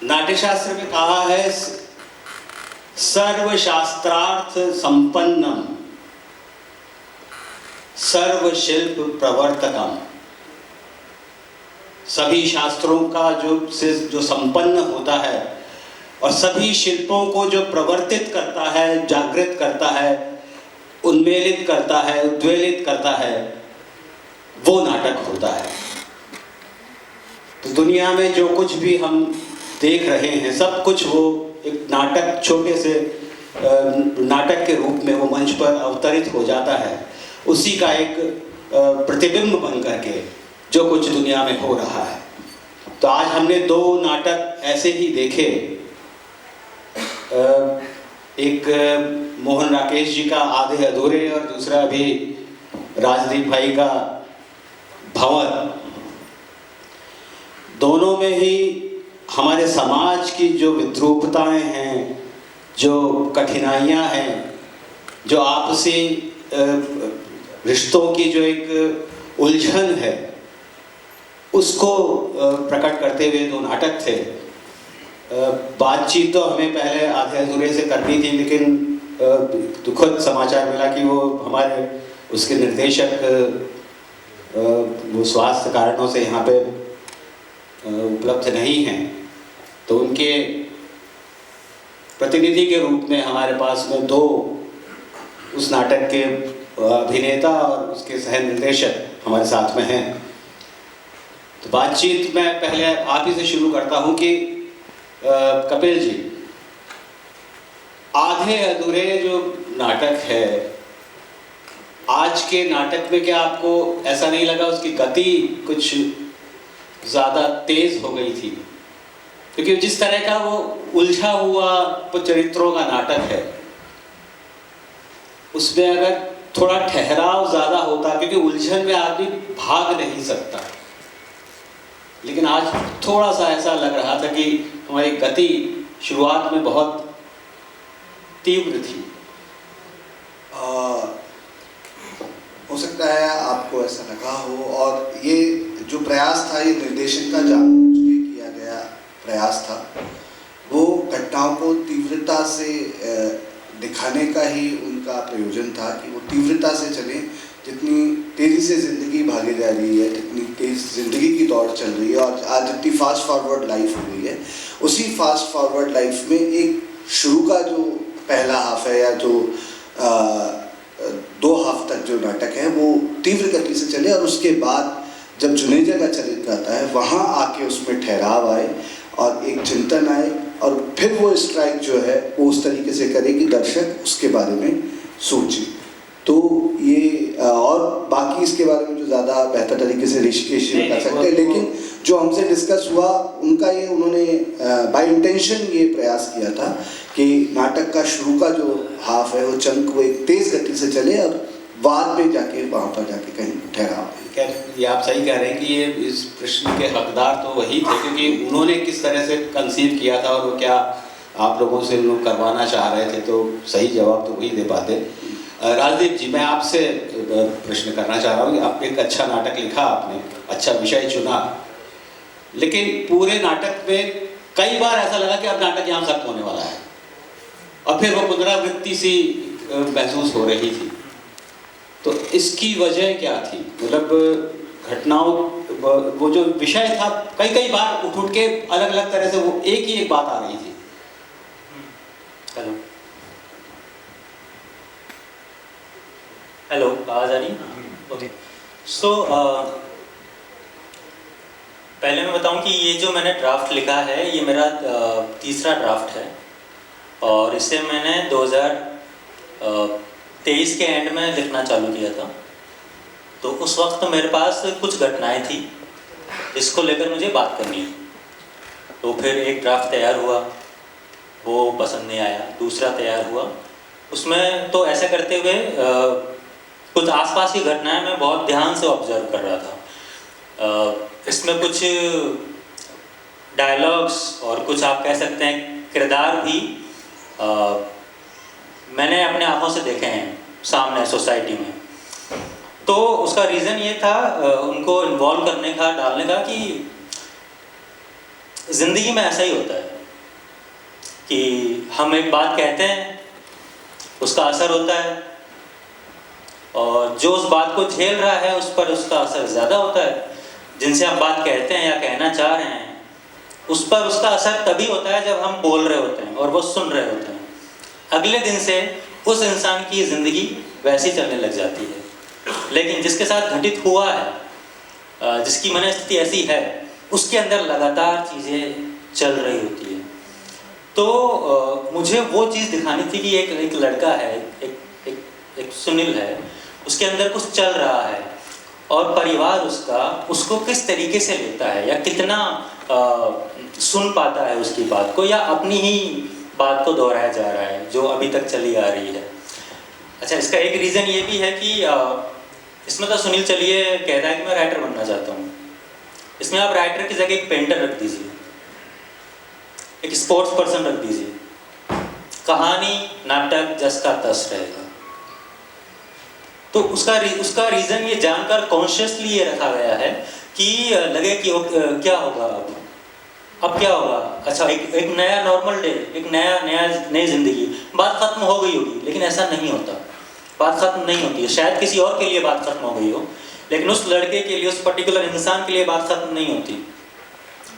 नाट्यशास्त्र में कहा है सर्वशास्त्रार्थ संपन्नम सर्वशिल्प प्रवर्तकम। सभी शास्त्रों का जो संपन्न होता है और सभी शिल्पों को जो प्रवर्तित करता है, जागृत करता है, उन्मेलित करता है, उद्वेलित करता है, वो नाटक होता है। तो दुनिया में जो कुछ भी हम देख रहे हैं सब कुछ वो एक नाटक, छोटे से नाटक के रूप में वो मंच पर अवतरित हो जाता है। उसी का एक प्रतिबिंब बन करके जो कुछ दुनिया में हो रहा है। तो आज हमने दो नाटक ऐसे ही देखे, एक मोहन राकेश जी का आधे अधूरे और दूसरा अभी राजदीप भाई का भंवर। दोनों में ही हमारे समाज की जो विद्रूपताएं हैं, जो कठिनाइयां हैं, जो आपसी रिश्तों की जो एक उलझन है, उसको प्रकट करते हुए दो नाटक थे। बातचीत तो हमें पहले आधे अधूरे से करनी थी, लेकिन दुखद समाचार मिला कि वो हमारे उसके निर्देशक वो स्वास्थ्य कारणों से यहाँ पे उपलब्ध नहीं हैं। तो उनके प्रतिनिधि के रूप में हमारे पास में दो उस नाटक के अभिनेता और उसके सह निर्देशक हमारे साथ में हैं। तो बातचीत मैं पहले आप ही से शुरू करता हूं कि कपिल जी, आधे अधूरे जो नाटक है, आज के नाटक में क्या आपको ऐसा नहीं लगा उसकी गति कुछ ज़्यादा तेज हो गई थी? क्योंकि जिस तरह का वो उलझा हुआ चरित्रों का नाटक है, उसमें अगर थोड़ा ठहराव ज़्यादा होता, क्योंकि उलझन में आदमी भाग नहीं सकता, लेकिन आज थोड़ा सा ऐसा लग रहा था कि हमारी गति शुरुआत में बहुत तीव्र थी। हो सकता है आपको ऐसा लगा हो, और ये जो प्रयास था, ये निर्देशन का जानबूझ के किया गया प्रयास था। वो घटनाओं को तीव्रता से दिखाने का ही उनका प्रयोजन था कि वो तीव्रता से चले। जितनी तेज़ी से ज़िंदगी भागे जा रही है, जितनी तेज़ ज़िंदगी की दौड़ चल रही है, और आज जितनी फास्ट फॉरवर्ड लाइफ हो गई है, उसी फास्ट फॉरवर्ड लाइफ में एक शुरू का जो पहला हाफ है, या जो 2 हाफ तक जो नाटक है, वो तीव्र गति से चले, और उसके बाद जब जुनेजा का चरित्र आता है, वहाँ आके उसमें ठहराव आए और एक चिंतन आए, और फिर वो स्ट्राइक जो है वो उस तरीके से करे कि दर्शक उसके बारे में सोचे। तो ये और बाकी इसके बारे में जो ज़्यादा बेहतर तरीके से ऋषिकेश जी कर सकते हैं, लेकिन जो हमसे डिस्कस हुआ उनका ये, उन्होंने बाय इंटेंशन ये प्रयास किया था कि नाटक का शुरू का जो हाफ है, वो चंक वो एक तेज़ गति से चले, और बाद में जाके वहाँ पर जाके कहीं ठहराव। ये आप सही कह रहे हैं कि ये इस प्रश्न के हकदार तो वही थे, क्योंकि उन्होंने किस तरह से कंसीव किया था और वो क्या आप लोगों से लोग करवाना चाह रहे थे, तो सही जवाब तो वही दे पाते। राजदीप जी, मैं आपसे प्रश्न करना चाह रहा हूँ कि आप एक अच्छा नाटक लिखा, आपने अच्छा विषय चुना, लेकिन पूरे नाटक में कई बार ऐसा लगा कि अब नाटक यहाँ खत्म होने वाला है, और फिर वो पुनरावृत्ति सी महसूस हो रही थी। तो इसकी वजह क्या थी? मतलब घटनाओं, वो जो विषय था, कई बार उठ के अलग अलग तरह से वो एक ही एक बात आ रही थी। हेलो, आवाज आ रही है? ओके। सो पहले मैं बताऊं कि ये जो मैंने ड्राफ्ट लिखा है, ये मेरा तीसरा ड्राफ्ट है, और इसे मैंने 2023 के एंड में लिखना चालू किया था। तो उस वक्त मेरे पास कुछ घटनाएं थी जिसको लेकर मुझे बात करनी है। तो फिर एक ड्राफ्ट तैयार हुआ, वो पसंद नहीं आया। दूसरा तैयार हुआ, उसमें तो ऐसे करते हुए कुछ आसपास की घटनाएं मैं बहुत ध्यान से ऑब्जर्व कर रहा था। इसमें कुछ डायलॉग्स और कुछ आप कह सकते हैं किरदार भी मैंने अपने आंखों से देखे हैं सामने सोसाइटी में। तो उसका रीज़न ये था उनको इन्वॉल्व करने का, डालने का, कि ज़िंदगी में ऐसा ही होता है कि हम एक बात कहते हैं, उसका असर होता है, और जो उस बात को झेल रहा है उस पर उसका असर ज़्यादा होता है। जिनसे आप बात कहते हैं या कहना चाह रहे हैं, उस पर उसका असर तभी होता है जब हम बोल रहे होते हैं और वो सुन रहे होते हैं। अगले दिन से उस इंसान की ज़िंदगी वैसी चलने लग जाती है। लेकिन जिसके साथ घटित हुआ है, जिसकी मनस्थिति ऐसी है, उसके अंदर लगातार चीज़ें चल रही होती है। तो मुझे वो चीज़ दिखानी थी कि एक लड़का है, एक सुनील है, उसके अंदर कुछ चल रहा है और परिवार उसको किस तरीके से लेता है या कितना सुन पाता है उसकी बात को, या अपनी ही बात को दोहराया जा रहा है जो अभी तक चली आ रही है। अच्छा, इसका एक रीज़न ये भी है कि इसमें तो सुनील चलिए कहता है कि मैं राइटर बनना चाहता हूँ। इसमें आप राइटर की जगह एक पेंटर रख दीजिए, एक स्पोर्ट्स पर्सन रख दीजिए, कहानी नाटक जस का तस रहेगा। तो उसका रीज़न ये जानकर कॉन्शियसली ये रखा गया है कि लगे कि क्या होगा अब क्या होगा। अच्छा, एक नया नॉर्मल डे, एक नई ज़िंदगी, बात ख़त्म हो गई होगी, लेकिन ऐसा नहीं होता। बात ख़त्म नहीं होती है। शायद किसी और के लिए बात ख़त्म हो गई हो, लेकिन उस लड़के के लिए, उस पर्टिकुलर इंसान के लिए बात ख़त्म नहीं होती।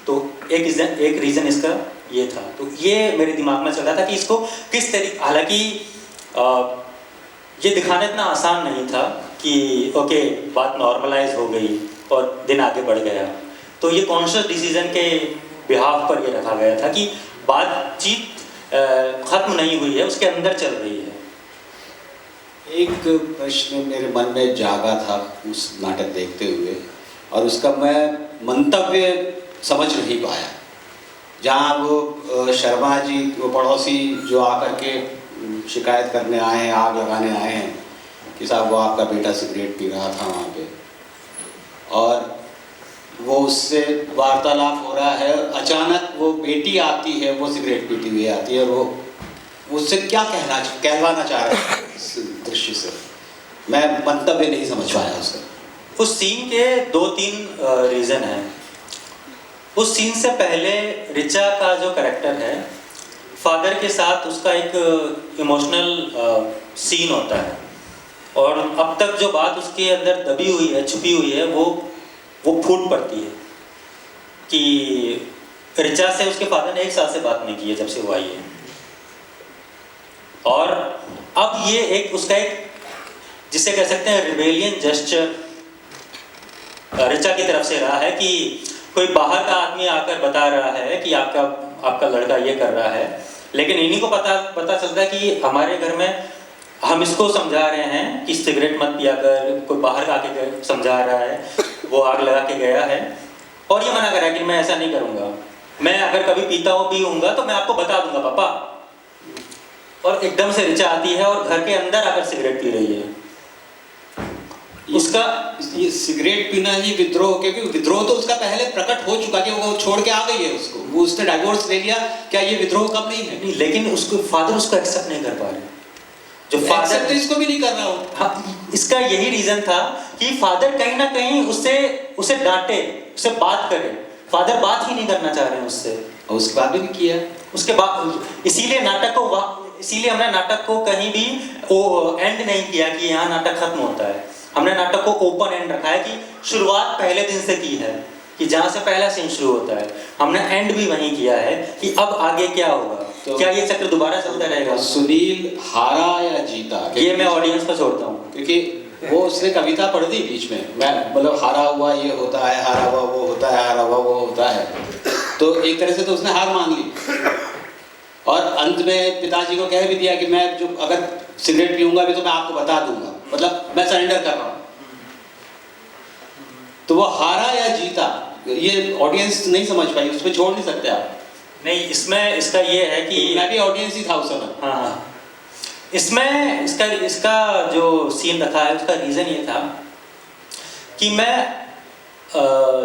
तो एक रीज़न इसका ये था। तो ये मेरे दिमाग में चल रहा था कि इसको किस तरीके, हालांकि ये दिखाना इतना आसान नहीं था कि ओके बात नॉर्मलाइज हो गई और दिन आगे बढ़ गया। तो ये कॉन्शियस डिसीजन के बिहाफ पर ये रखा गया था कि बातचीत ख़त्म नहीं हुई है, उसके अंदर चल रही है। एक प्रश्न मेरे मन में जागा था उस नाटक देखते हुए, और उसका मैं मंतव्य समझ नहीं पाया। जहाँ वो शर्मा जी, वो पड़ोसी जो आकर के शिकायत करने आए हैं, आग लगाने आए हैं कि साहब वो आपका बेटा सिगरेट पी रहा था वहाँ पे, और वो उससे वार्तालाप हो रहा है। अचानक वो बेटी आती है, वो सिगरेट पीती हुई आती है, और वो उससे क्या कहलाना चाह रहा है इस दृश्य से, मैं मंतव्य नहीं समझ पाया उसका। उस सीन के 2-3 रीज़न हैं। उस सीन से पहले रिचा का जो कैरेक्टर है, फादर के साथ उसका एक इमोशनल सीन होता है, और अब तक जो बात उसके अंदर दबी हुई है, छुपी हुई है, वो फूट पड़ती है कि रिचा से उसके फादर ने 1 साल से बात नहीं की है जब से वो आई है। और अब ये उसका एक जिसे कह सकते हैं रिबेलियन जेस्चर रिचा की तरफ से रहा है कि कोई बाहर का आदमी आकर बता रहा है कि आपका लड़का ये कर रहा है, लेकिन इन्हीं को पता चलता है कि हमारे घर में हम इसको समझा रहे हैं कि सिगरेट मत पिया कर, कोई बाहर का आके समझा रहा है, वो आग लगा के गया है और ये मना कर रहा है कि मैं ऐसा नहीं करूँगा, मैं अगर कभी पीऊँगा तो मैं आपको बता दूंगा पापा। और एकदम से रिचा आती है और घर के अंदर आकर सिगरेट पी रही है। उसका ये सिगरेट पीना ही विद्रोह, क्योंकि विद्रोह तो उसका पहले प्रकट हो चुका कि वो छोड़ के आ गई है उसको, वो उसने डाइवोर्स ले लिया, क्या ये विद्रोह कम नहीं है? नहीं, लेकिन उसको फादर उसको एक्सेप्ट नहीं कर पा रहे, जो फादर तो इसको भी नहीं कर रहा हो। हाँ, इसका यही रीजन था कि फादर कहीं ना कहीं उसे डांटे, उसे बात करे। फादर बात ही नहीं करना चाह रहे हैं उससे, और उसके बाद भी नहीं किया। उसके बाद इसीलिए हमने नाटक को कहीं भी एंड नहीं किया कि यहाँ नाटक खत्म होता है। हमने नाटक को ओपन एंड रखा है कि शुरुआत पहले दिन से की है, कि जहाँ से पहला सीन शुरू होता है हमने एंड भी वहीं किया है कि अब आगे क्या होगा, तो क्या ये चक्र दोबारा चलता रहेगा। सुनील हारा या जीता, ये मैं ऑडियंस पर छोड़ता हूँ, क्योंकि वो उसने कविता पढ़ दी बीच में, मैं मतलब हारा हुआ ये होता है, हारा हुआ वो होता है, हारा हुआ वो होता है, तो एक तरह से तो उसने हार मान ली। और अंत में पिताजी को कह भी दिया कि मैं जो अगर सिगरेट पीऊंगा भी तो मैं आपको बता दूंगा, मतलब मैं सरेंडर कर रहा हूँ। तो वो हारा या जीता, ये ऑडियंस नहीं समझ पाई, उसमें छोड़ नहीं सकते आप। नहीं, इसमें इसका ये है कि मैं भी ऑडियंस ही था उस समय। हाँ, इसमें इसका जो सीन रखा है उसका रीज़न ये था कि मैं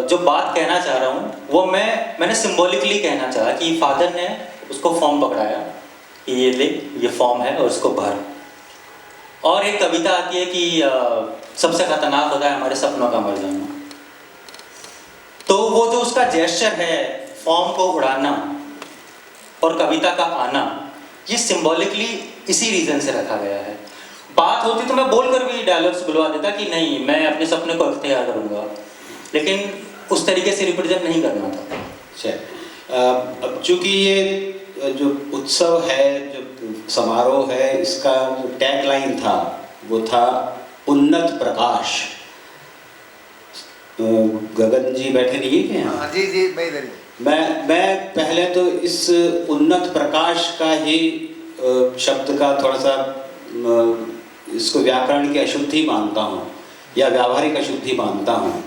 जो बात कहना चाह रहा हूँ वो मैंने सिंबॉलिकली कहना चाहा कि फादर ने उसको फॉर्म पकड़ाया कि ये ले, ये फॉर्म है और उसको भर। और एक कविता आती है कि सबसे खतरनाक होता है हमारे सपनों का मर जाना। तो वो जो उसका जेस्चर है फॉर्म को उड़ाना और कविता का आना, ये सिंबॉलिकली इसी रीजन से रखा गया है। बात होती तो मैं बोलकर भी डायलॉग्स बुलवा देता कि नहीं मैं अपने सपने को अख्तियार करूँगा, लेकिन उस तरीके से रिप्रेजेंट नहीं करना था। अच्छा, अब चूंकि ये जो उत्सव है, जो समारोह है, इसका जो टैगलाइन था वो था उन्नत प्रकाश। गगन जी बैठे नहीं है क्या? हाँ जी जी, मैं इधर ही। मैं पहले तो इस उन्नत प्रकाश का ही शब्द का थोड़ा सा इसको व्याकरण की अशुद्धि मानता हूँ या व्यावहारिक अशुद्धि मानता हूँ,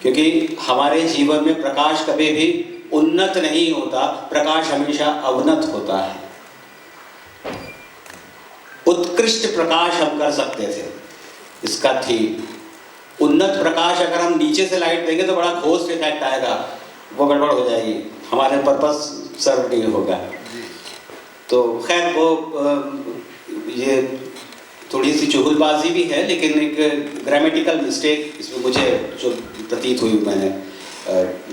क्योंकि हमारे जीवन में प्रकाश कभी भी उन्नत नहीं होता, प्रकाश हमेशा अवनत होता है। उत्कृष्ट प्रकाश हम कर सकते थे, इसका थीम। उन्नत प्रकाश अगर हम नीचे से लाइट देंगे तो बड़ा घोस्ट इफेक्ट आएगा, वो गड़बड़ हो जाएगी, हमारे पर्पस सर्व नहीं होगा। तो खैर वो ये थोड़ी सी चुगलबाजी भी है, लेकिन एक ग्रामेटिकल मिस्टेक इसमें मुझे जो प्रतीत हुई मैंने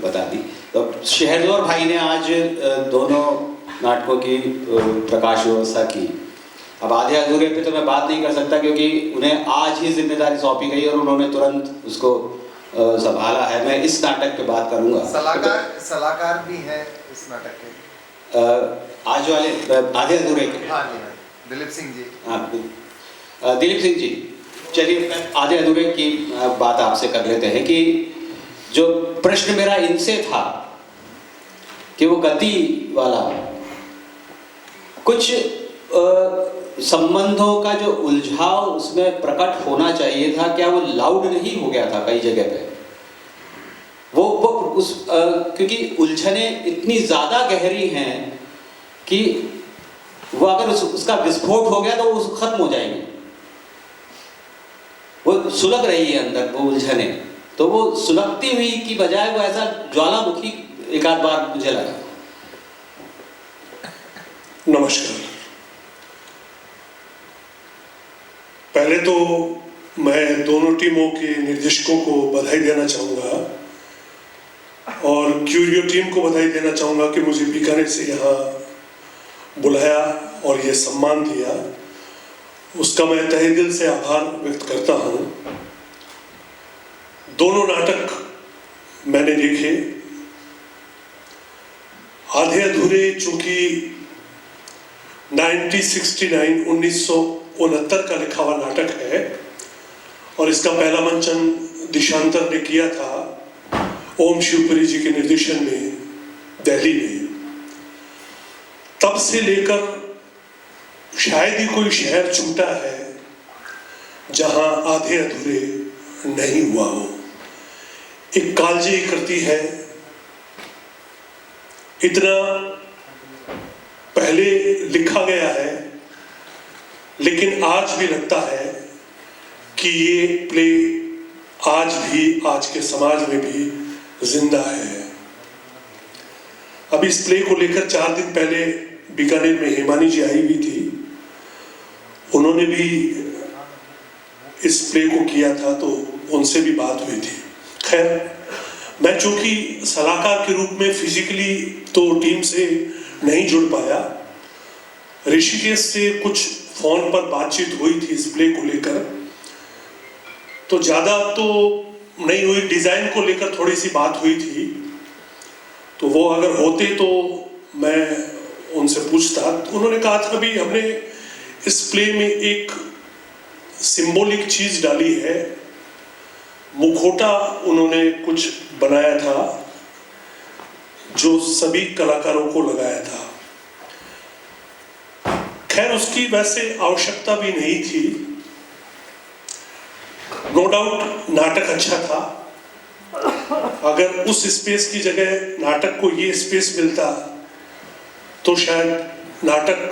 बता दी। तो शहरजोर भाई ने आज दोनों नाटकों की प्रकाश व्यवस्था की। अब आधे अधूरे पे तो मैं बात नहीं कर सकता, क्योंकि उन्हें आज ही जिम्मेदारी सौंपी गई और उन्होंने तुरंत उसको संभाला है। मैं इस नाटक पे बात करूंगा। सलाहकार भी हैं इस नाटक के, आज वाले आधे अधूरे के। हाँ जी, दिलीप सिंह जी। हाँ, दिलीप सिंह जी, चलिए आधे अधूरे की बात आपसे कर लेते हैं कि जो प्रश्न मेरा इनसे था कि वो गति वाला कुछ संबंधों का जो उलझाव उसमें प्रकट होना चाहिए था, क्या वो लाउड नहीं हो गया था कई जगह पे? वो उस क्योंकि उलझने इतनी ज्यादा गहरी हैं कि वो अगर उसका विस्फोट हो गया तो वो खत्म हो जाएंगे। वो सुलग रही है अंदर वो उलझने, तो वो सुलगती हुई की बजाय वो ऐसा ज्वालामुखी एक आध बार मुझे लगा। नमस्कार। पहले तो मैं दोनों टीमों के निर्देशकों को बधाई देना चाहूँगा और क्यूरियो टीम को बधाई देना चाहूँगा कि मुझे बीकानेर से यहाँ बुलाया और ये सम्मान दिया, उसका मैं तहे दिल से आभार व्यक्त करता हूँ। दोनों नाटक मैंने देखे। आधे अधूरे चूंकि 1969 का लिखा हुआ नाटक है और इसका पहला मंचन दिशांतर ने किया था ओम शिवपुरी जी के निर्देशन में दिल्ली में। तब से लेकर शायद ही कोई शहर छूटा है जहां आधे अधूरे नहीं हुआ हो। एक कालजी करती है, इतना पहले लिखा गया है, लेकिन आज भी लगता है कि ये प्ले आज भी आज के समाज में भी जिंदा है। अब इस प्ले को लेकर 4 दिन पहले बीकानेर में हेमानी जी आई हुई थी, उन्होंने भी इस प्ले को किया था, तो उनसे भी बात हुई थी। खैर, मैं चूंकि सलाहकार के रूप में फिजिकली तो टीम से नहीं जुड़ पाया, ऋषिकेश से कुछ फोन पर बातचीत हुई थी इस प्ले को लेकर, तो ज्यादा तो नहीं हुई, डिजाइन को लेकर थोड़ी सी बात हुई थी, तो वो अगर होते तो मैं उनसे पूछता। उन्होंने कहा था भी हमने इस प्ले में एक सिंबॉलिक चीज डाली है, मुखौटा उन्होंने कुछ बनाया था जो सभी कलाकारों को लगाया था। खैर, उसकी वैसे आवश्यकता भी नहीं थी। नो डाउट नाटक अच्छा था। अगर उस स्पेस की जगह नाटक को ये स्पेस मिलता तो शायद नाटक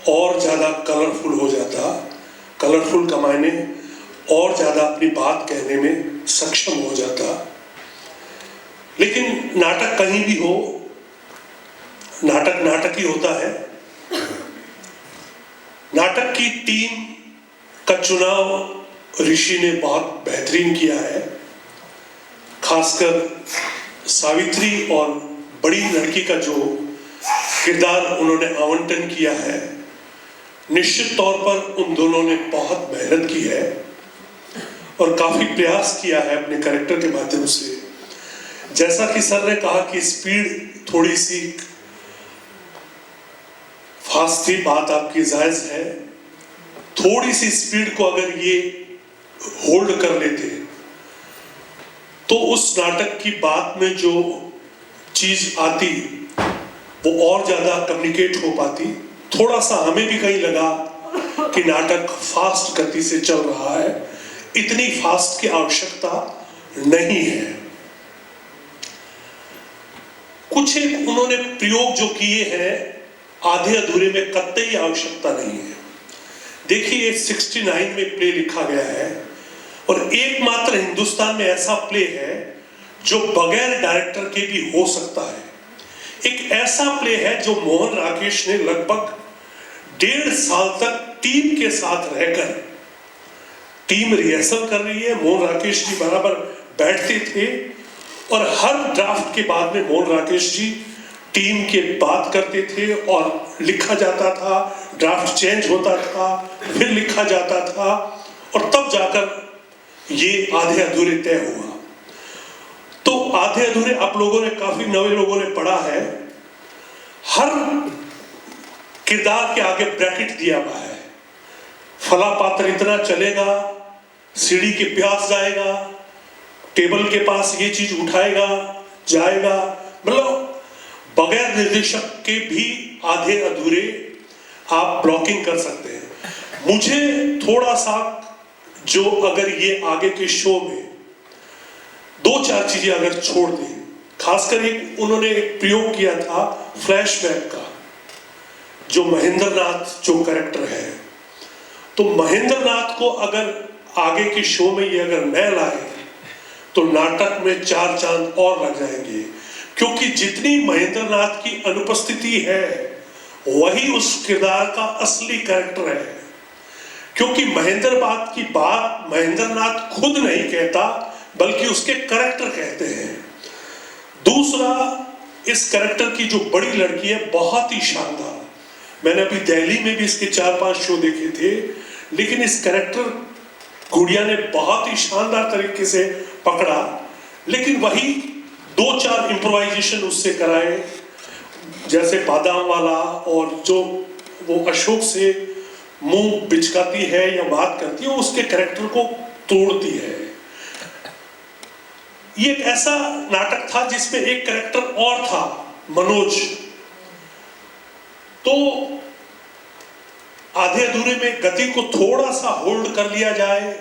और ज्यादा कलरफुल हो जाता। कलरफुल का मायने और ज्यादा अपनी बात कहने में सक्षम हो जाता। लेकिन नाटक कहीं भी हो, नाटक नाटक ही होता है। नाटक की टीम का चुनाव ऋषि ने बहुत बेहतरीन किया है, खासकर सावित्री और बड़ी लड़की का जो किरदार उन्होंने आवंटन किया है, निश्चित तौर पर उन दोनों ने बहुत मेहनत की है और काफी प्रयास किया है अपने कैरेक्टर के माध्यम से। जैसा कि सर ने कहा कि स्पीड थोड़ी सी फास्ट थी, बात आपकी जायज है। थोड़ी सी स्पीड को अगर ये होल्ड कर लेते तो उस नाटक की बात में जो चीज आती वो और ज्यादा कम्युनिकेट हो पाती। थोड़ा सा हमें भी कहीं लगा कि नाटक फास्ट गति से चल रहा है, इतनी फास्ट की आवश्यकता नहीं है। कुछ एक उन्होंने प्रयोग जो किए हैं आधे अधूरे में कतई आवश्यकता नहीं है। देखिए 69 में प्ले लिखा गया है और एकमात्र हिंदुस्तान में ऐसा प्ले है जो बगैर डायरेक्टर के भी हो सकता है। एक ऐसा प्ले है जो मोहन राकेश ने लगभग 1.5 साल तक टीम के साथ रहकर, टीम रिहर्सल कर रही है, मोहन राकेश जी बराबर बैठते थे और हर ड्राफ्ट के बाद में मोहन राकेश जी टीम के बात करते थे और लिखा जाता था, ड्राफ्ट चेंज होता था, फिर लिखा जाता था और तब जाकर ये आधे अधूरे तय हुआ। तो आधे अधूरे आप लोगों ने, काफी नवे लोगों ने पढ़ा है, हर किरदार के आगे ब्रैकेट दिया हुआ है। फला पात्र इतना चलेगा, सीढ़ी के प्यास जाएगा, टेबल के पास ये चीज उठाएगा जाएगा, मतलब बगैर निर्देशक के भी आधे अधूरे आप ब्लॉकिंग कर सकते हैं। मुझे थोड़ा सा जो अगर ये आगे के शो में 2-4 चीजें अगर छोड़ दें, खासकर एक उन्होंने एक प्रयोग किया था फ्लैशबैक का, जो महेंद्र नाथ जो कैरेक्टर है, तो महेंद्र नाथ को अगर आगे के शो में ये अगर न लाए तो नाटक में 4 चांद और लग जाएंगे, क्योंकि जितनी महेंद्र नाथ की अनुपस्थिति है वही उस किरदार का असली कैरेक्टर है। क्योंकि महेंद्र नाथ की बात महेंद्र नाथ खुद नहीं कहता बल्कि उसके कैरेक्टर कहते हैं। दूसरा, इस कैरेक्टर की जो बड़ी लड़की है बहुत ही शानदार, मैंने अभी दिल्ली में भी इसके 4-5 शो देखे थे, लेकिन इस कैरेक्टर गुड़िया ने बहुत ही शानदार तरीके से पकड़ा। लेकिन वही 2-4 इम्प्रोवाइजेशन उससे कराए, जैसे बादाम वाला, और जो वो अशोक से मुंह बिचकाती है या बात करती है, वो उसके कैरेक्टर को तोड़ती है। ये एक ऐसा नाटक था जिसमें एक कैरेक्टर और था, मनोज। तो आधे अधूरे में गति को थोड़ा सा होल्ड कर लिया जाए,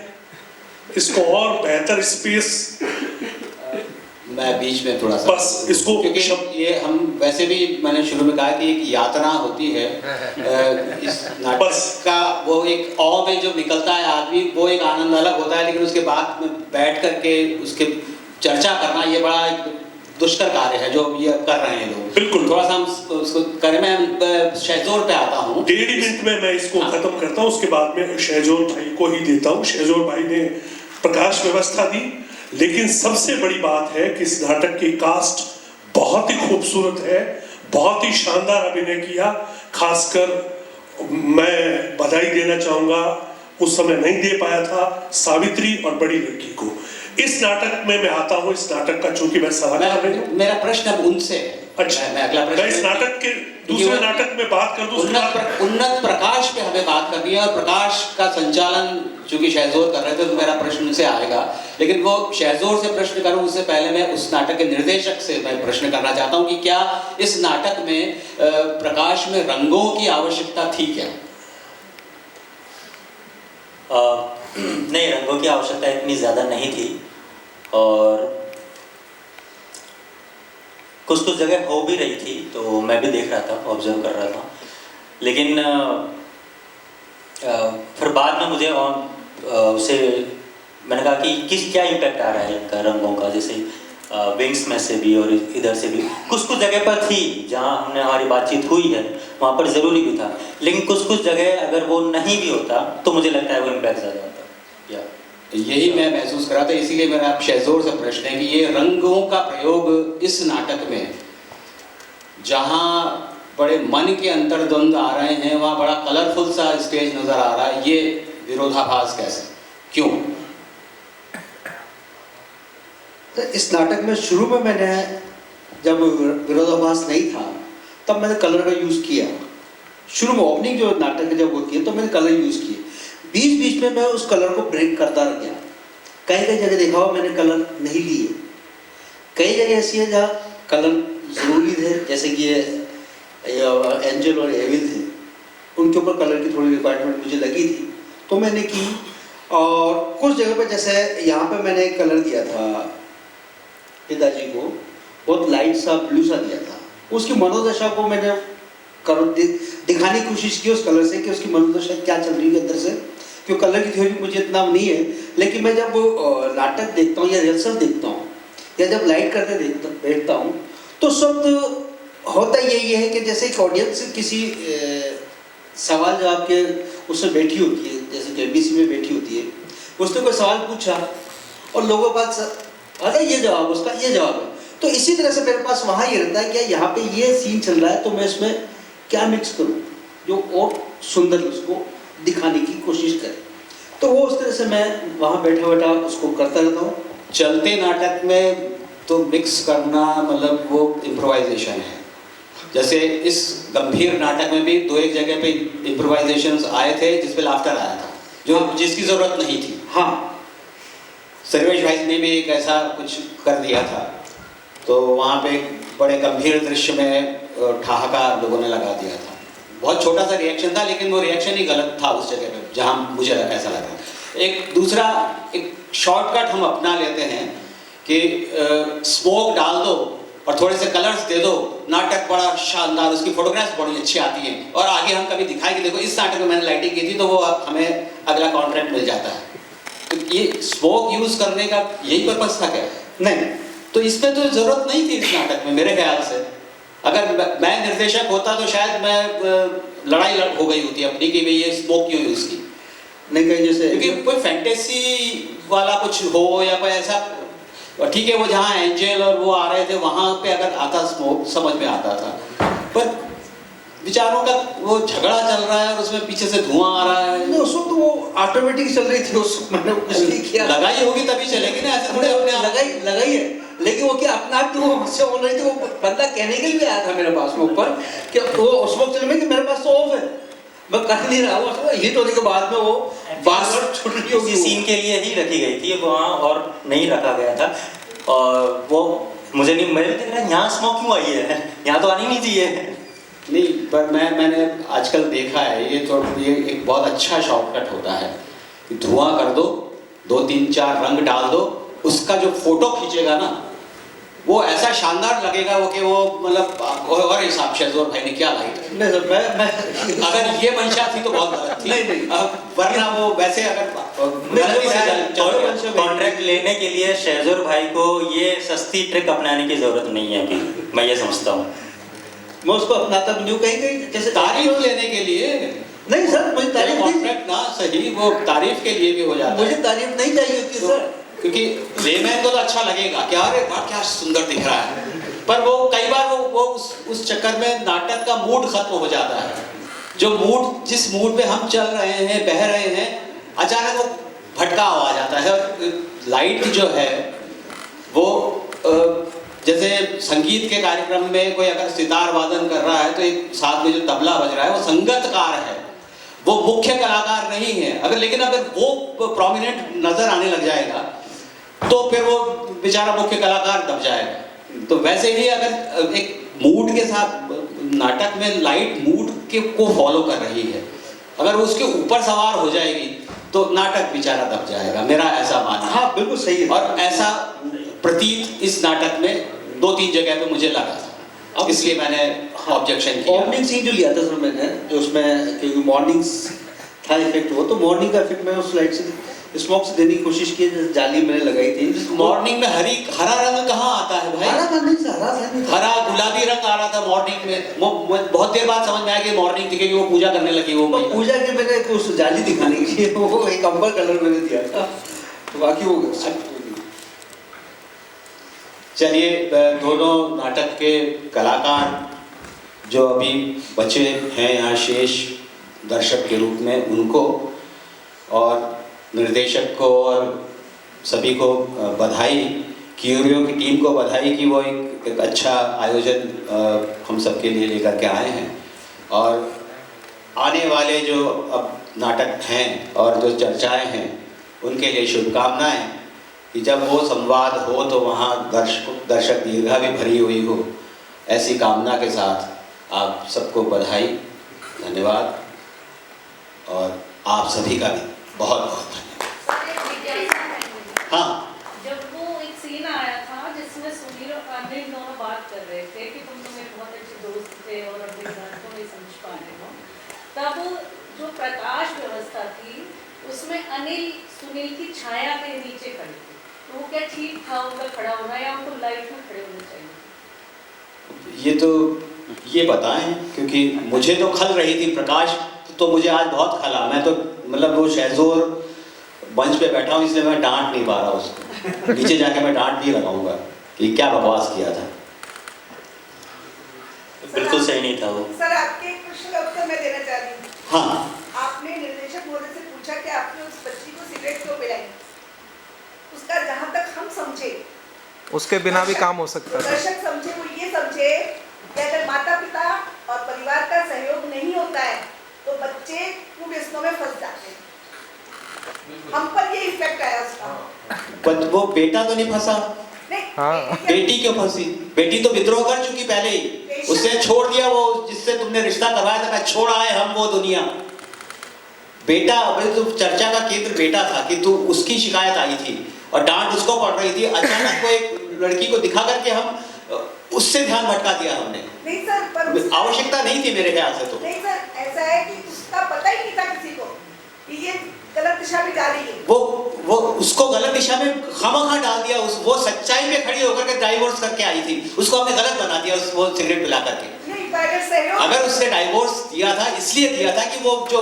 इसको और बेहतर स्पेस, मैं बीच में थोड़ा सा बस इसको, क्योंकि ये हम वैसे भी मैंने शुरू में कहा कि एक यात्रा होती है इस नाटक का, वो एक औ में जो निकलता है आदमी, वो एक आनंद अलग होता है, लेकिन उसके बाद में बैठ करके उसके चर्चा करना ये बड़ा एक दुष्कर कार्य है जो ये कर रहे हैं लोग। बिल्कुल, थोड़ा सा हम उसको करें। मैं शहजोर पे आता हूँ, 1.5 मिनट में मैं इसको खत्म करता हूँ, उसके बाद में शहजोर भाई को ही देता हूँ। शहजोर भाई ने प्रकाश व्यवस्था दी, लेकिन सबसे बड़ी बात है कि इस नाटक की कास्ट बहुत ही खूबसूरत है, बहुत ही शानदार अभिनय किया। खासकर मैं बधाई देना चाहूंगा, उस समय नहीं दे पाया था, सावित्री और बड़ी लड़की को। इस नाटक में मैं आता हूँ, इस नाटक का चूंकि मैं सलाहकार हूँ, मेरा प्रश्न अब उनसे। अच्छा, मैं अगला प्रश्न, मैं इस नाटक के दूसरे नाटक में बात कर दूं। उन्नत प्रकाश पे हमें बात करनी है, और प्रकाश का संचालन चूंकि शहजोर कर रहे थे तो मेरा प्रश्न उनसे आएगा, लेकिन वो शहजोर से प्रश्न करूं उससे पहले मैं उस नाटक के निर्देशक से मैं प्रश्न करना चाहता हूं कि क्या इस नाटक में प्रकाश में रंगों की आवश्यकता थी क्या? नहीं, रंगों की आवश्यकता इतनी ज़्यादा नहीं थी, और कुछ जगह हो भी रही थी तो मैं भी देख रहा था, ऑब्जर्व कर रहा था। लेकिन फिर बाद में मुझे उसे मैंने कहा कि क्या इम्पैक्ट आ रहा है इनका रंगों का, जैसे विंग्स में से भी और इधर से भी कुछ जगह पर थी जहाँ हमने हमारी बातचीत हुई है, वहाँ पर ज़रूरी भी था। लेकिन कुछ जगह अगर वो नहीं भी होता तो मुझे लगता है वो इम्पैक्ट ज़्यादा होता। यही मैं महसूस करा था, इसीलिए मेरा आप शहजोर से प्रश्न है कि ये रंगों का प्रयोग इस नाटक में जहाँ बड़े मन के अंतर्द्वंद आ रहे हैं, वहाँ बड़ा कलरफुल सा स्टेज नज़र आ रहा है। ये विरोधाभास कैसे, क्यों? तो इस नाटक में शुरू में मैंने जब विरोधाभास नहीं था तब मैंने कलर का यूज़ किया। शुरू में ओपनिंग जो नाटक जब होती है तो मैंने कलर यूज़ किए। बीच बीच में मैं उस कलर को ब्रेक करता रह गया। कई कई जगह देखा हो मैंने कलर नहीं लिए। कई जगह ऐसी है जहाँ कलर ज़रूरी थे, जैसे कि ये एंजल और एविल थे, उनके ऊपर कलर की थोड़ी रिक्वायरमेंट मुझे लगी थी तो मैंने की। और कुछ जगह पे जैसे यहाँ पे मैंने एक कलर दिया था पिताजी को, बहुत लाइट सा ब्लू सा दिया था। उसकी मनोदशा को मैंने दिखाने की कोशिश की उस कलर से कि उसकी मनोदशा क्या चल रही है अंदर से, क्योंकि कलर की थ्योरी मुझे इतना नहीं है। लेकिन मैं जब नाटक देखता हूँ या रिहर्सल देखता हूँ या जब लाइट करते देखता हूँ तो उस वक्त होता यही है कि जैसे एक ऑडियंस किसी सवाल जवाब के उसमें बैठी होती है, जैसे KBC में बैठी होती है, उसने कोई सवाल पूछा और लोगों के पास अरे ये जवाब, उसका ये जवाब है। तो इसी तरह से मेरे पास वहाँ ये रहता है कि यहाँ पे ये सीन चल रहा है तो मैं इसमें क्या मिक्स करूँ जो और सुंदर उसको दिखाने की कोशिश करे। तो वो उस तरह से मैं वहाँ बैठा बैठा उसको करता रहता हूँ। चलते नाटक में तो मिक्स करना मतलब वो इम्प्रोवाइजेशन है। जैसे इस गंभीर नाटक में भी दो एक जगह पे इम्प्रोवाइजेशंस आए थे जिस पे लाफ्टर आया था, जो जिसकी जरूरत नहीं थी। हाँ, सर्वेश भाई ने भी एक ऐसा कुछ कर दिया था, तो वहाँ पे बड़े गंभीर दृश्य में ठहाका लोगों ने लगा दिया था। बहुत छोटा सा रिएक्शन था लेकिन वो रिएक्शन ही गलत था उस जगह पे जहाँ मुझे ऐसा लगा। एक दूसरा एक शॉर्टकट हम अपना लेते हैं कि स्मोक डाल दो और थोड़े से कलर्स दे दो, नाटक बड़ा शानदार, उसकी फोटोग्राफ्स बड़ी अच्छी आती हैं और आगे हम कभी दिखाएं कि देखो इस नाटक में मैंने लाइटिंग की थी तो वो हमें अगला कॉन्ट्रैक्ट मिल जाता है। तो ये स्मोक यूज करने का यही पर्पस था क्या? नहीं, तो इसमें तो जरूरत नहीं थी इस नाटक में मेरे ख्याल से। अगर मैं निर्देशक होता तो शायद मैं लड़ाई हो गई होती अपनी कि भाई ये स्मोक क्यों यूज की। नहीं कहीं जैसे क्योंकि कोई फैंटेसी वाला कुछ हो या कोई ऐसा, ठीक है वो जहाँ एंजल और वो आ रहे थे वहाँ पे अगर आता स्मोक समझ में आता था, पर विचारों का वो झगड़ा चल रहा है और उसमें पीछे से धुआं आ रहा है। नहीं, उस वक्त वो ऑटोमेटिक चल रही थी, उस मैंने इसलिए किया। लगाई होगी तभी चलेगी ना, ऐसे थोड़े अपने आप लगाई है, लेकिन वो क्या अपना आप वो मुझसे बोल रही थी। वो बंदा कहने के लिए आया था मेरे पास में ऊपर कि वो उस वक्त चल में कि मेरे पास तो ऑफ है, मैं कर नहीं रहा। वो हिट होने के बाद में वो बार छूट रही होगी, सीन के लिए ही रखी गई थी वहाँ और नहीं रखा गया था। और वो मुझे नहीं, मेरे दिख रहा है यहाँ स्मोक क्यों आई है, यहाँ तो आनी नहीं चाहिए। नहीं, पर मैंने आजकल देखा है ये एक बहुत अच्छा शॉर्टकट होता है कि धुआं कर दो, 2-3-4 रंग डाल दो, उसका जो फोटो खींचेगा ना वो ऐसा शानदार लगेगा वो कि वो मतलब और हिसाब से जोर भाई ने क्या लाइट। नहीं सर, मैं अगर ये मंशा थी तो बहुत गलत थी। नहीं वरना वो वैसे अगर कॉन्ट्रैक्ट लेने के लिए शहजोर भाई को ये सस्ती ट्रिक अपनाने की जरूरत नहीं है अभी, मैं ये समझता हूँ। मैं उसको अपनाता भी नहीं, कहीं जैसे तारीफ लेने के लिए नहीं सर, मुझे तारीफ नहीं, कॉन्ट्रैक्ट ना सही, वो तारीफ के लिए भी हो जाता है। मुझे तारीफ नहीं चाहिए होती तो, सर, क्योंकि लेमैन को तो अच्छा लगेगा क्या, अरे वाह क्या सुंदर दिख रहा है, पर वो कई बार वो उस चक्कर में नाटक का मूड खत्म हो जाता है। जो मूड, जिस मूड पे हम चल रहे हैं, बह रहे हैं, अचानक वो भटकाव आ जाता है। और लाइट जो है वो जैसे संगीत के कार्यक्रम में कोई अगर सितार वादन कर रहा है तो एक साथ में जो तबला बज रहा है वो संगतकार है, वो मुख्य कलाकार नहीं है। लेकिन अगर वो प्रोमिनेंट नजर आने लग जाएगा तो फिर वो बेचारा मुख्य कलाकार दब जाएगा। तो वैसे ही अगर एक मूड के साथ नाटक में लाइट मूड को फॉलो कर रही है, अगर उसके ऊपर सवार हो जाएगी तो नाटक बेचारा दब जाएगा, मेरा ऐसा मानना है। हाँ बिल्कुल सही है। और ऐसा प्रतीत इस नाटक में 2-3 जगह पे मुझे लगा था, अब इसलिए मैंने ऑब्जेक्शन किया। मॉर्निंग सीन जो लिया था सर मैंने, जो उसमें क्योंकि मॉर्निंग था इफेक्ट, वो तो मॉर्निंग का इफेक्ट मैं उस लाइट से स्मोक से देने की कोशिश की, जाली मैंने लगाई थी। मॉर्निंग में हरा रंग कहाँ आता है भाई? हरा नहीं सर, हरा गुलाबी रंग आ रहा था मॉर्निंग में। बहुत देर बाद समझ में आया कि मॉर्निंग थी, क्योंकि वो पूजा करने लगी। वो पूजा के मैंने उस जाली दिखाने के लिए वो एक अंबर कलर मैंने दिया था, तो बाकी वो चलिए, दोनों नाटक के कलाकार जो अभी बचे हैं यहाँ शेष दर्शक के रूप में उनको और निर्देशक को और सभी को बधाई, क्यूरियो की टीम को बधाई कि वो एक अच्छा आयोजन हम सबके लिए लेकर के आए हैं। और आने वाले जो अब नाटक हैं और जो चर्चाएं हैं उनके लिए शुभकामनाएं कि जब वो संवाद हो तो वहाँ दर्शक दीर्घा भी भरी हुई हो, ऐसी कामना के साथ आप सबको बधाई, धन्यवाद और आप सभी का भी बहुत बहुत धन्यवाद। हाँ, जब वो एक सीन आया था जिसमें सुनील और अनिल दोनों बात कर रहे थे कि तुम तो मेरे बहुत अच्छे दोस्त थे और अपने घर को नहीं समझ पा रहे हो, तब जो प्रकाश व्यवस्था थी उसमें अनिल सुनील की छाया के नीचे खड़े थे, तो वो क्या ठीक था उनका खड़ा होना या उनको लाइट में खड़े होना चाहिए? ये तो ये बताएं, क्योंकि मुझे तो खल रही थी प्रकाश, तो मुझे आज बहुत खला। मैं तो मतलब वो शहजोर मंच पे बैठा हूँ, इसलिए मैं डांट नहीं पा रहा उसको। नीचे जाके मैं डांट भी लगाऊंगा कि क्या बकवास किया था। बिल्कुल सही नहीं था वो। सर आपके एक प्रश्न का उत्तर मैं देना चाह रही हूँ। हाँ, आपने निर्देशक महोदय से पूछा कि आपने उस बच्ची को सिगरेट क्यों पिलाई। उसका जहाँ तक हम समझे, उसके बिना भी काम हो सकता था। दर्शक समझे, वो ये समझे कि अगर माता पिता और परिवार का सहयोग नहीं होता है तो बच्चे कुव्यसनों में फंस जाते हैं। हम पर ये इफेक्ट आया उसका। वो बेटा तो नहीं फंसा, हाँ। बेटी क्यों फंसी? बेटी तो विद्रोह कर चुकी पहले ही, उसने छोड़ दिया वो जिससे तुमने रिश्ता करवाया था, मैं छोड़ आए हम वो दुनिया। बेटा, तो चर्चा का केंद्र बेटा था कि तू उसकी शिकायत आई थी और डांट उसको पड़ रही थी, अचानक को एक लड़की को दिखा करके हम उससे ध्यान भटका दिया हमने। नहीं सर, पर आवश्यकता नहीं थी मेरे ख्याल से। तो नहीं सर, ऐसा है कि उसका पता ही नहीं था किसी को कि ये गलत दिशा में जा रही है। वो उसको गलत दिशा में खामखा डाल दिया। वो सच्चाई पे खड़ी होकर के डाइवोर्स करके आई थी, उसको हमने गलत बना दिया वो सिगरेट पिला करके। अगर उसने डाइवोर्स दिया था इसलिए दिया था कि वो जो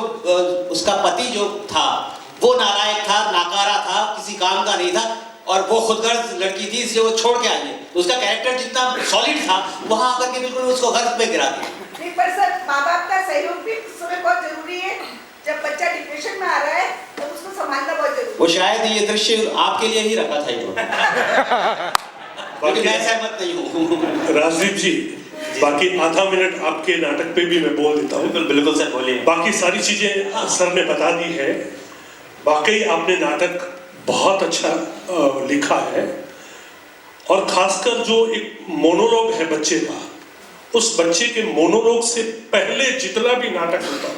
उसका पति जो था वो नालायक था, नाकारा था, किसी काम का नहीं था और वो खुदगर्ज लड़की थी, इसलिए वो छोड़ के आई है। उसका कैरेक्टर जितना सॉलिड था वहां आकर के बिल्कुल उसको गर्भ पे गिरा दिया। नहीं, पर सर माँ बाप का सहयोग भी उस समय बहुत जरूरी है। जब बच्चा डिप्रेशन में आ रहा है तो उसको संभालना बहुत जरूरी है। वो शायद ये दृश्य आपके लिए ही रखा था ये मैं सहमत नहीं हूँ। राजदीप जी, बाकी आधा मिनट आपके नाटक पे भी मैं बोल देता हूँ। बिल्कुल बिल्कुल सर, बोलिए। बाकी सारी चीजें सर ने बता दी है। वाकई आपने नाटक बहुत अच्छा लिखा है और खासकर जो एक मोनोलॉग है बच्चे का, उस बच्चे के मोनोलॉग से पहले जितना भी नाटक होता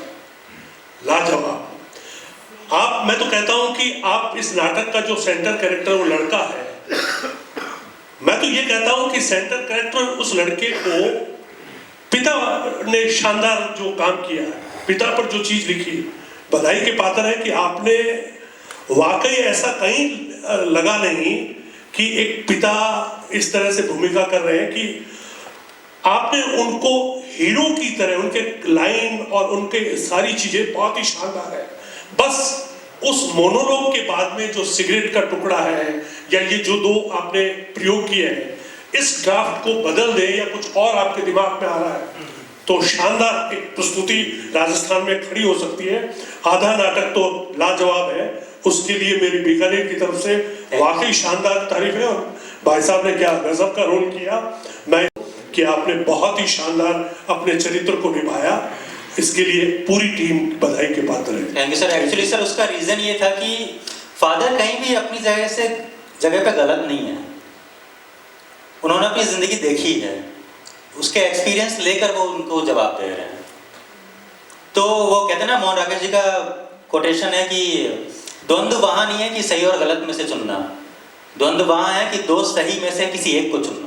लाजवाब। मैं तो कहता हूं कि आप इस नाटक का जो सेंटर कैरेक्टर वो लड़का है, मैं तो ये कहता हूं कि सेंटर कैरेक्टर उस लड़के को पिता ने शानदार जो काम किया है, पिता पर जो चीज लिखी, बधाई के पात्र है कि आपने वाकई ऐसा कहीं लगा नहीं कि एक पिता इस तरह से भूमिका कर रहे हैं कि आपने उनको हीरो की तरह, उनके लाइन और उनके सारी चीजें बहुत ही शानदार है। बस उस मोनोलॉग के बाद में जो सिगरेट का टुकड़ा है या ये जो दो आपने प्रयोग किए हैं, इस ड्राफ्ट को बदल दें या कुछ और आपके दिमाग में आ रहा है तो शानदार एक प्रस्तुति राजस्थान में खड़ी हो सकती है। आधा नाटक तो लाजवाब है, उसके लिए मेरी बीकानेर की तरफ से वाकई शानदार तारीफ है। और भाई साहब ने क्या गजब का रोल किया, मैं कि आपने बहुत ही शानदार अपने चरित्र को निभाया, इसके लिए पूरी टीम बधाई के पात्र है। Thank you sir. Actually sir उसका रीजन ये था कि फादर कहीं भी अपनी जगह पे गलत नहीं है, उन्होंने अपनी जिंदगी देखी है, उसके एक्सपीरियंस लेकर वो उनको जवाब दे रहे हैं। तो वो कहते हैं ना, मोहन राकेश जी का कोटेशन है कि द्वंद्व वहां नहीं है कि सही और गलत में से चुनना, द्वंद्व वहां है कि दो सही में से किसी एक को चुनना।